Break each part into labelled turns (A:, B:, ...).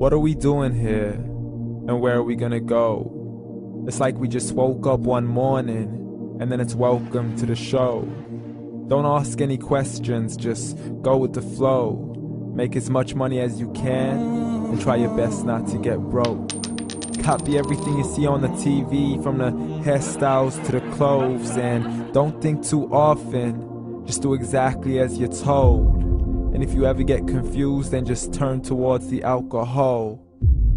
A: What are we doing here? And where are we gonna go? It's like we just woke up one morning and then it's welcome to the show. Don't ask any questions, just go with the flow. Make as much money as you can and try your best not to get broke. Copy everything you see on the TV, from the hairstyles to the clothes, and don't think too often, just do exactly as you're told. And if you ever get confused, then just turn towards the alcohol.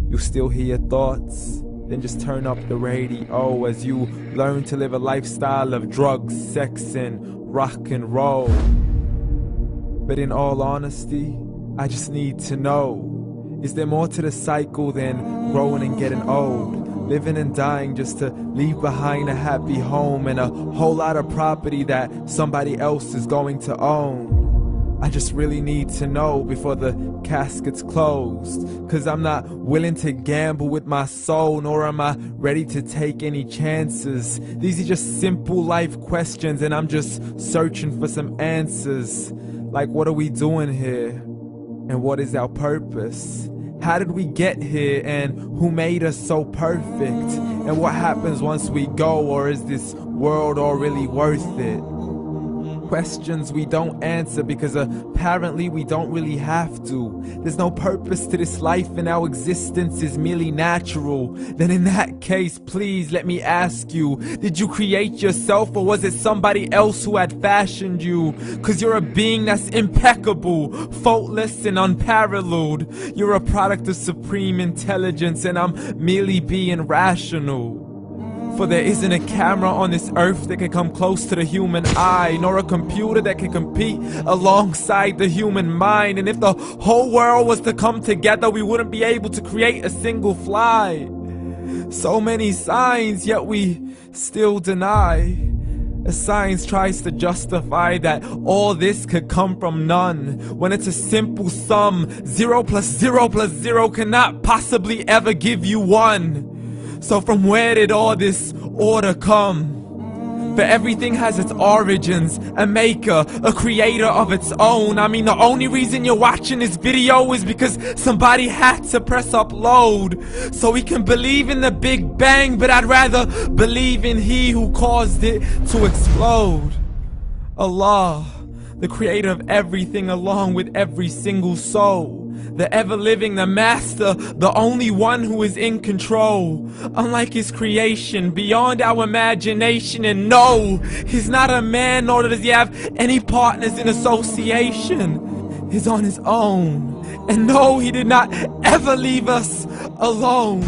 A: You still hear your thoughts? Then just turn up the radio as you learn to live a lifestyle of drugs, sex, and rock and roll. But in all honesty, I just need to know, is there more to the cycle than growing and getting old? Living and dying just to leave behind a happy home and a whole lot of property that somebody else is going to own. I just really need to know before the casket's closed, 'cause I'm not willing to gamble with my soul, nor am I ready to take any chances. These are just simple life questions and I'm just searching for some answers. Like, what are we doing here? And what is our purpose? How did we get here, and who made us so perfect? And what happens once we go, or is this world all really worth it? Questions we don't answer because apparently we don't really have to. There's no purpose to this life and our existence is merely natural. Then in that case, please let me ask you, did you create yourself, or was it somebody else who had fashioned you? 'Cause you're a being that's impeccable, faultless and unparalleled. You're a product of supreme intelligence and I'm merely being rational. For there isn't a camera on this earth that can come close to the human eye, nor a computer that can compete alongside the human mind. And if the whole world was to come together, we wouldn't be able to create a single fly. So many signs, yet we still deny. As science tries to justify that all this could come from none, when it's a simple sum. 0 plus 0 plus 0 cannot possibly ever give you 1. So from where did all this order come? For everything has its origins, a maker, a creator of its own. I mean, the only reason you're watching this video is because somebody had to press upload. So we can believe in the Big Bang, but I'd rather believe in He who caused it to explode. Allah, the creator of everything along with every single soul. The ever-living, the master, the only one who is in control. Unlike his creation, beyond our imagination. And no, he's not a man, nor does he have any partners in association. He's on his own. And no, he did not ever leave us alone.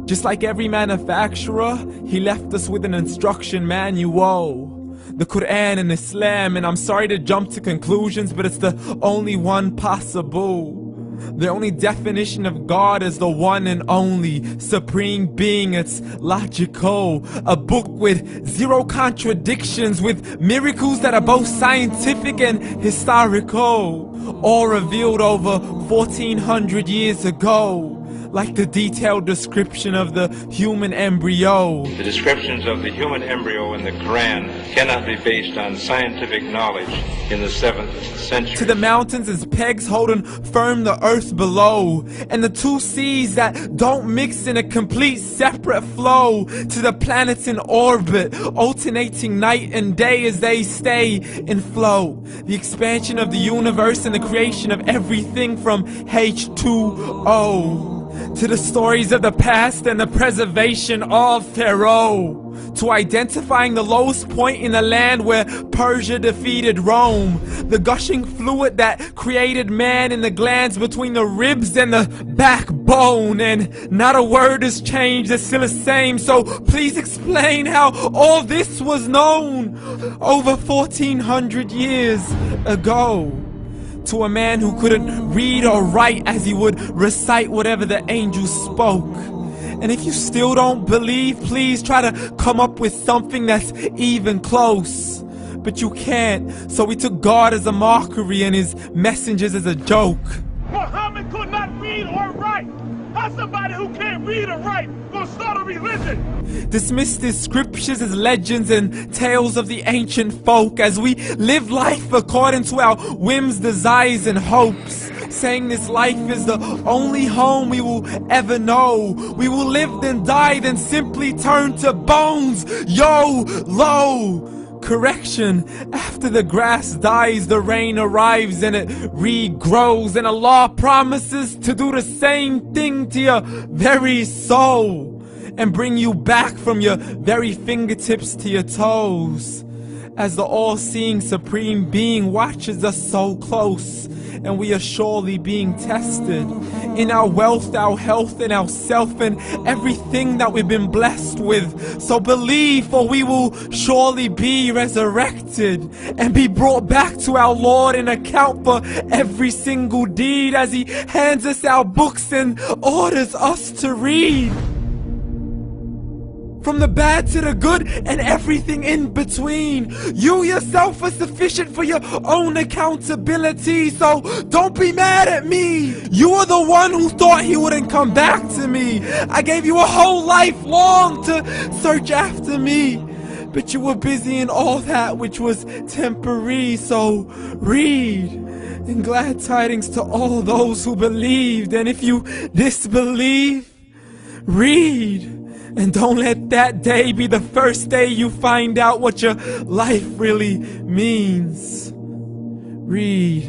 A: Just like every manufacturer, he left us with an instruction manual. The Quran and Islam, and I'm sorry to jump to conclusions, but it's the only one possible. The only definition of God is the one and only supreme being. It's logical, a book with 0 contradictions, with miracles that are both scientific and historical, all revealed over 1400 years ago. Like the detailed description of the human embryo.
B: The descriptions of the human embryo in the Quran cannot be based on scientific knowledge in the 7th century.
A: To the mountains as pegs holding firm the earth below, and the 2 seas that don't mix in a complete separate flow. To the planets in orbit, alternating night and day as they stay in flow. The expansion of the universe and the creation of everything from H2O. To the stories of the past and the preservation of Pharaoh. To identifying the lowest point in the land where Persia defeated Rome. The gushing fluid that created man in the glands between the ribs and the backbone. And not a word has changed, it's still the same. So please explain how all this was known over 1400 years ago. To a man who couldn't read or write, as he would recite whatever the angels spoke. And if you still don't believe, please try to come up with something that's even close. But you can't, so we took God as a mockery and his messengers as a joke.
C: Muhammad could not read or write. How's somebody who can't read or write gonna start a religion?
A: Dismissed his scriptures as legends and tales of the ancient folk, as we live life according to our whims, desires, and hopes. saying this life is the only home we will ever know. We will live then die, then simply turn to bones. YOLO! Correction, after the grass dies, the rain arrives and it regrows, and Allah promises to do the same thing to your very soul and bring you back from your very fingertips to your toes, as the all-seeing supreme being watches us so close, and we are surely being tested in our wealth, our health, and our self, and everything that we've been blessed with. So believe, for we will surely be resurrected and be brought back to our Lord and account for every single deed, as He hands us our books and orders us to read. From the bad to the good and everything in between. You yourself are sufficient for your own accountability, so don't be mad at me. You are the one who thought He wouldn't come back to me. I gave you a whole life long to search after me, but you were busy in all that which was temporary. So read, and glad tidings to all those who believed. And if you disbelieve, read. And don't let that day be the first day you find out what your life really means. Read.